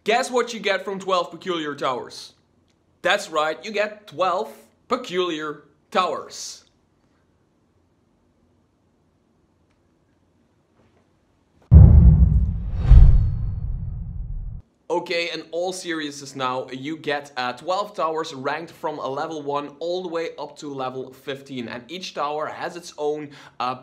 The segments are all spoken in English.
Guess what you get from 12 peculiar towers? That's right, you get 12 peculiar towers. Okay, in all seriousness now, you get 12 towers ranked from level 1 all the way up to level 15. And each tower has its own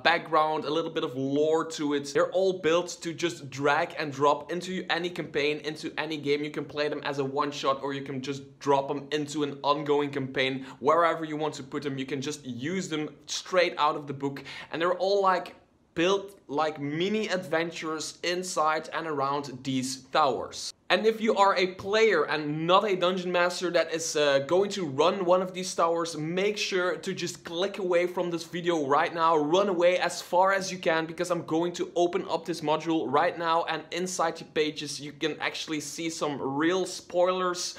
background, a little bit of lore to it. They're all built to just drag and drop into any campaign, into any game. You can play them as a one-shot, or you can just drop them into an ongoing campaign. Wherever you want to put them, you can just use them straight out of the book. And they're all like built like mini adventures inside and around these towers. And if you are a player and not a dungeon master that is going to run one of these towers, make sure to just click away from this video right now. Run away as far as you can, because I'm going to open up this module right now, and inside the pages you can actually see some real spoilers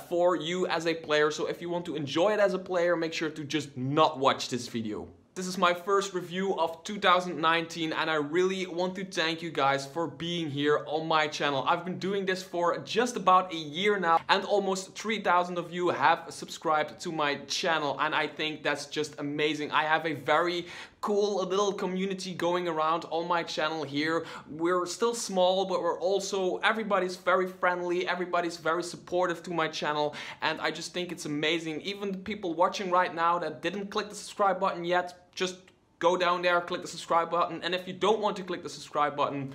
for you as a player. So if you want to enjoy it as a player, make sure to just not watch this video. This is my first review of 2019, and I really want to thank you guys for being here on my channel. I've been doing this for just about a year now, and almost 3,000 of you have subscribed to my channel, and I think that's just amazing. I have a very cool little community going around on my channel here. We're still small, but we're also, everybody's very friendly, everybody's very supportive to my channel, and I just think it's amazing. Even the people watching right now that didn't click the subscribe button yet, just go down there, click the subscribe button, and if you don't want to click the subscribe button,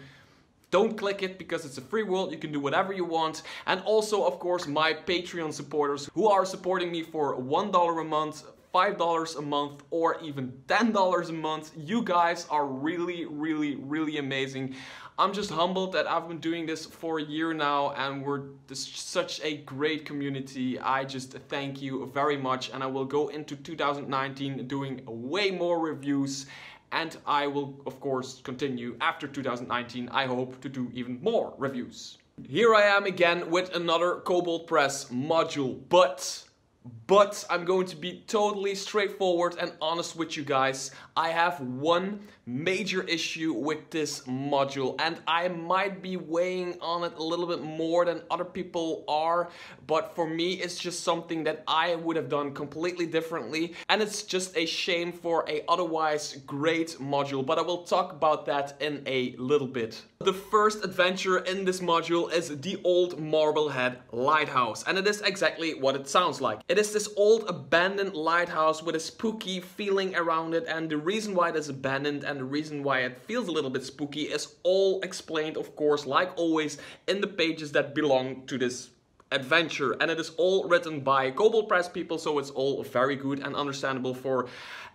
don't click it, because it's a free world. You can do whatever you want. And also, of course, my Patreon supporters who are supporting me for $1 a month, $5 a month, or even $10 a month. You guys are really, really, really amazing. I'm just humbled that I've been doing this for a year now, and we're such a great community. I just thank you very much, and I will go into 2019 doing way more reviews, and I will of course continue after 2019. I hope to do even more reviews. Here I am again with another Kobold Press module, but I'm going to be totally straightforward and honest with you guys. I have one major issue with this module, and I might be weighing on it a little bit more than other people are, but for me it's just something that I would have done completely differently, and it's just a shame for a otherwise great module, but I will talk about that in a little bit. The first adventure in this module is the old Marblehead lighthouse, and it is exactly what it sounds like. It is this old abandoned lighthouse with a spooky feeling around it, and the reason why it is abandoned and the reason why it feels a little bit spooky is all explained, of course, like always, in the pages that belong to this adventure. And it is all written by Kobold Press people, so it's all very good and understandable for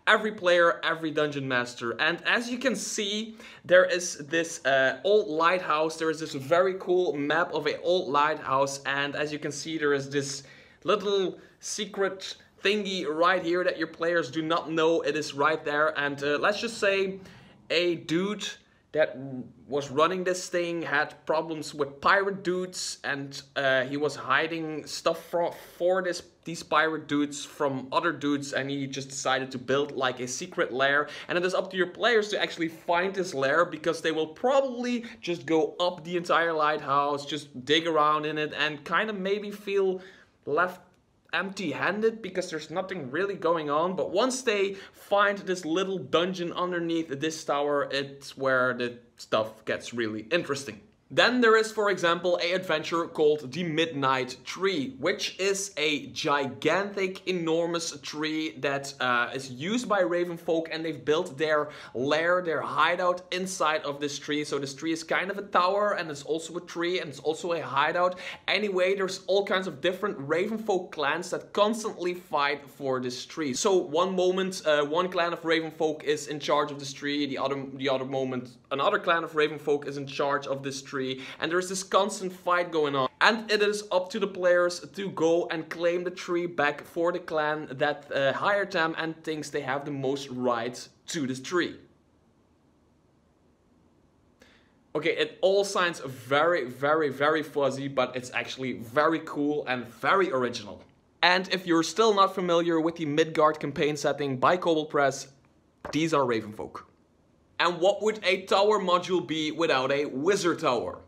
every player, every dungeon master. And as you can see, there is this old lighthouse. There is this very cool map of an old lighthouse, and as you can see, there is this little secret thingy right here that your players do not know. It is right there, and let's just say a dude that was running this thing had problems with pirate dudes, and he was hiding stuff for these pirate dudes from other dudes, and he just decided to build like a secret lair. And it is up to your players to actually find this lair, because they will probably just go up the entire lighthouse, just dig around in it, and kind of maybe feel left empty-handed because there's nothing really going on. But once they find this little dungeon underneath this tower, it's where the stuff gets really interesting. Then there is, for example, an adventure called the Midnight Tree, which is a gigantic, enormous tree that is used by Raven folk, and they've built their lair, their hideout inside of this tree. So this tree is kind of a tower, and it's also a tree, and it's also a hideout. Anyway, there's all kinds of different Raven folk clans that constantly fight for this tree. So one moment, one clan of Raven folk is in charge of this tree, the other moment, another clan of Raven folk is in charge of this tree. And there's this constant fight going on, and it is up to the players to go and claim the tree back for the clan that hired them and thinks they have the most right to this tree. Okay, it all sounds very, very, very fuzzy, but it's actually very cool and very original. And if you're still not familiar with the Midgard campaign setting by Kobold Press, these are Ravenfolk. And what would a tower module be without a wizard tower?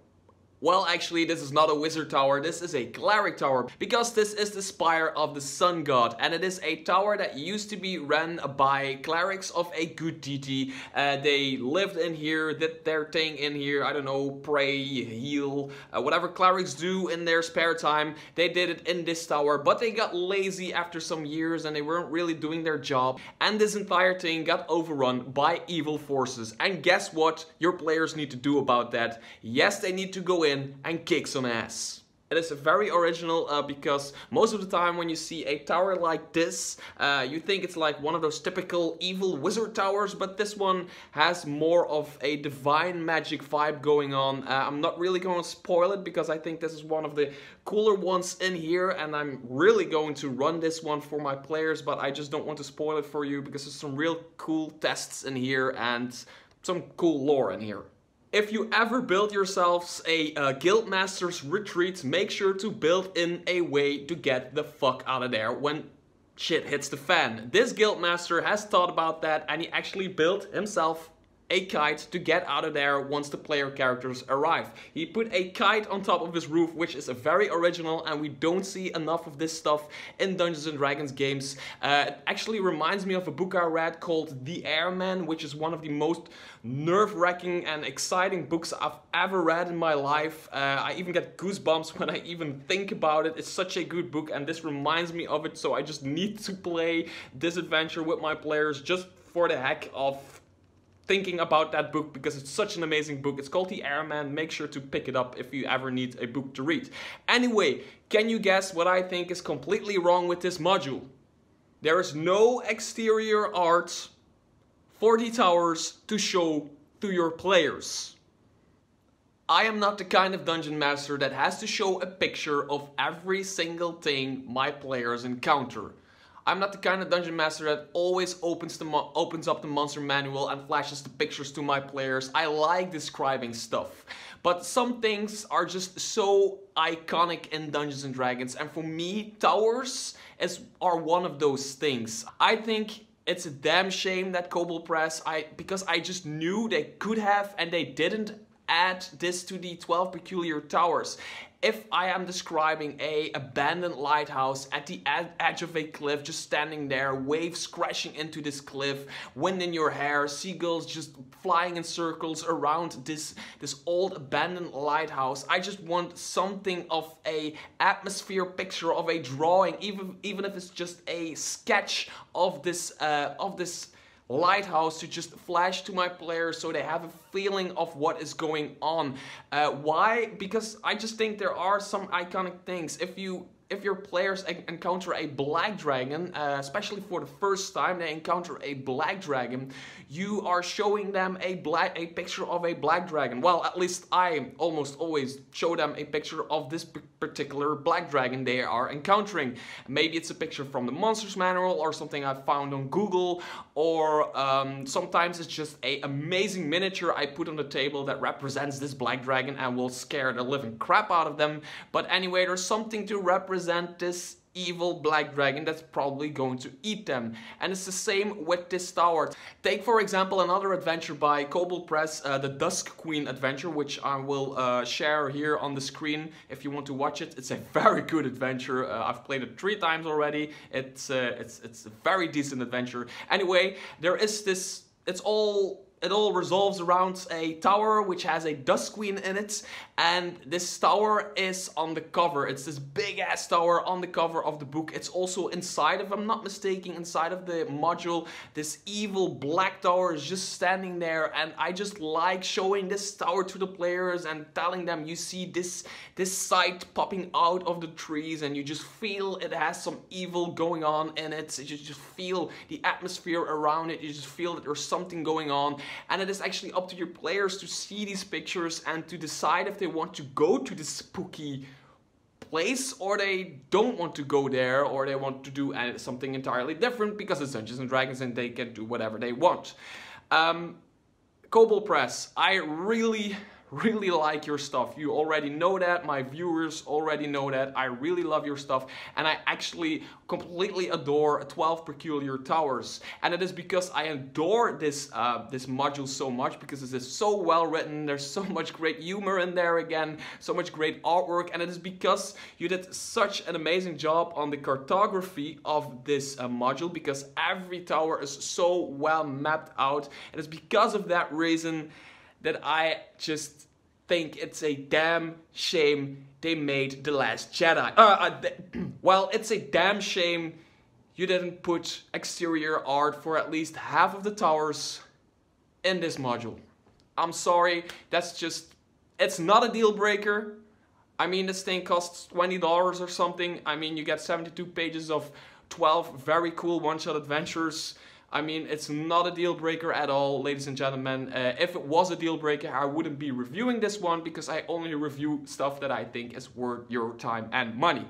Well, actually, this is not a wizard tower, this is a cleric tower, because this is the Spire of the Sun God, and it is a tower that used to be run by clerics of a good deity. They lived in here, did their thing in here, I don't know, pray, heal, whatever clerics do in their spare time, they did it in this tower, but they got lazy after some years and they weren't really doing their job, and this entire thing got overrun by evil forces. And guess what your players need to do about that? Yes, they need to go in and kick some ass. It is very original because most of the time when you see a tower like this, you think it's like one of those typical evil wizard towers, but this one has more of a divine magic vibe going on. I'm not really going to spoil it because I think this is one of the cooler ones in here, and I'm really going to run this one for my players, but I just don't want to spoil it for you because there's some real cool tests in here and some cool lore in here. If you ever build yourselves a Guildmaster's Retreat, make sure to build in a way to get the fuck out of there when shit hits the fan. This Guildmaster has thought about that, and he actually built himself a kite to get out of there once the player characters arrive. He put a kite on top of his roof, which is a very original, and we don't see enough of this stuff in Dungeons & Dragons games. It actually reminds me of a book I read called The Airman, which is one of the most nerve-wracking and exciting books I've ever read in my life. I even get goosebumps when I even think about it. It's such a good book, and this reminds me of it, so I just need to play this adventure with my players just for the heck of thinking about that book, because it's such an amazing book. It's called The Airman. Make sure to pick it up if you ever need a book to read. Anyway, can you guess what I think is completely wrong with this module? There is no exterior art for the towers to show to your players. I am not the kind of dungeon master that has to show a picture of every single thing my players encounter. I'm not the kind of dungeon master that always opens up the monster manual and flashes the pictures to my players. I like describing stuff. But some things are just so iconic in Dungeons & Dragons, and for me, towers are one of those things. I think it's a damn shame that Kobold Press, because I just knew they could have and they didn't add this to the 12 peculiar towers. If I am describing a abandoned lighthouse at the edge of a cliff, just standing there, waves crashing into this cliff, wind in your hair, seagulls just flying in circles around this old abandoned lighthouse, I just want something of a atmosphere picture, of a drawing, even if it's just a sketch of this lighthouse to just flash to my players so they have a feeling of what is going on. Why? Because I just think there are some iconic things. If your players encounter a black dragon, especially for the first time they encounter a black dragon, you are showing them a picture of a black dragon. Well, at least I almost always show them a picture of this particular black dragon they are encountering. Maybe it's a picture from the Monsters Manual or something I found on Google, or sometimes it's just an amazing miniature I put on the table that represents this black dragon and will scare the living crap out of them. But anyway, there's something to represent this evil black dragon that's probably going to eat them. And it's the same with this tower. Take for example another adventure by Kobold Press, the Dusk Queen adventure, which I will share here on the screen if you want to watch it. It's a very good adventure. I've played it 3 times already. It's a very decent adventure. Anyway, there is this, it all resolves around a tower which has a Dusk Queen in it, and this tower is on the cover. It's this big ass tower on the cover of the book. It's also inside, if I'm not mistaken, inside of the module. This evil black tower is just standing there, and I just like showing this tower to the players and telling them, you see this sight popping out of the trees, and you just feel it has some evil going on in it. You just feel the atmosphere around it. You just feel that there's something going on. And it is actually up to your players to see these pictures and to decide if they want to go to this spooky place or they don't want to go there, or they want to do something entirely different because it's Dungeons & Dragons and they can do whatever they want. Kobold Press, I really really like your stuff. You already know that, my viewers already know that. I really love your stuff, and I actually completely adore 12 Peculiar Towers. And it is because I adore this this module so much, because it is so well written, there's so much great humor in there again, so much great artwork, and it is because you did such an amazing job on the cartography of this module, because every tower is so well mapped out. And it's because of that reason that I just think it's a damn shame they made The Last Jedi. Well, it's a damn shame you didn't put exterior art for at least half of the towers in this module. I'm sorry, that's just, it's not a deal breaker. I mean, this thing costs $20 or something. I mean, you get 72 pages of 12 very cool one-shot adventures. I mean, it's not a deal breaker at all, ladies and gentlemen. If it was a deal breaker, I wouldn't be reviewing this one, because I only review stuff that I think is worth your time and money.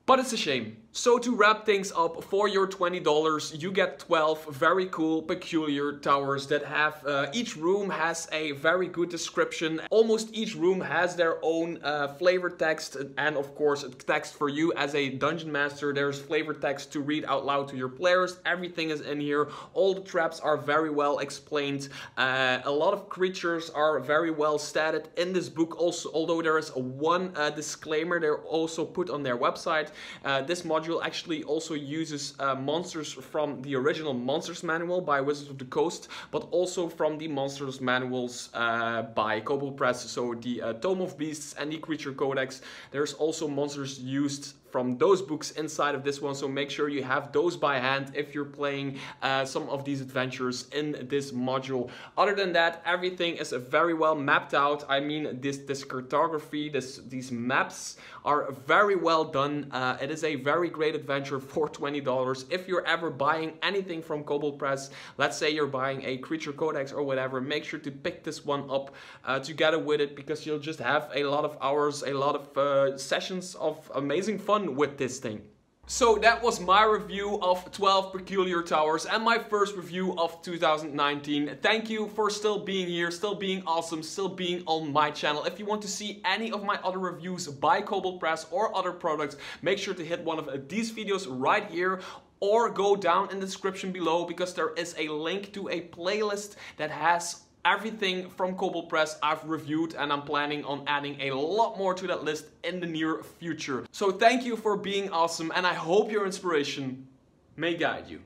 But it's a shame. So to wrap things up, for your $20, you get 12 very cool Peculiar Towers that have, each room has a very good description. Almost each room has their own flavor text, and of course text for you as a dungeon master. There's flavor text to read out loud to your players. Everything is in here. All the traps are very well explained. A lot of creatures are very well statted in this book also, although there is one disclaimer they're also put on their website. This module actually also uses monsters from the original Monsters Manual by Wizards of the Coast, but also from the Monsters Manuals by Kobold Press, so the Tome of Beasts and the Creature Codex. There's also monsters used from those books inside of this one, so make sure you have those by hand if you're playing some of these adventures in this module. Other than that, everything is very well mapped out. I mean, this cartography, these maps are very well done. It is a very great adventure for $20. If you're ever buying anything from Kobold Press, let's say you're buying a Creature Codex or whatever, make sure to pick this one up together with it, because you'll just have a lot of hours, a lot of sessions of amazing fun with this thing. So that was my review of 12 Peculiar Towers and my first review of 2019. Thank you for still being here, still being awesome, still being on my channel. If you want to see any of my other reviews by Kobold Press or other products, make sure to hit one of these videos right here, or go down in the description below, because there is a link to a playlist that has everything from Kobold Press I've reviewed, and I'm planning on adding a lot more to that list in the near future. So thank you for being awesome, and I hope your inspiration may guide you.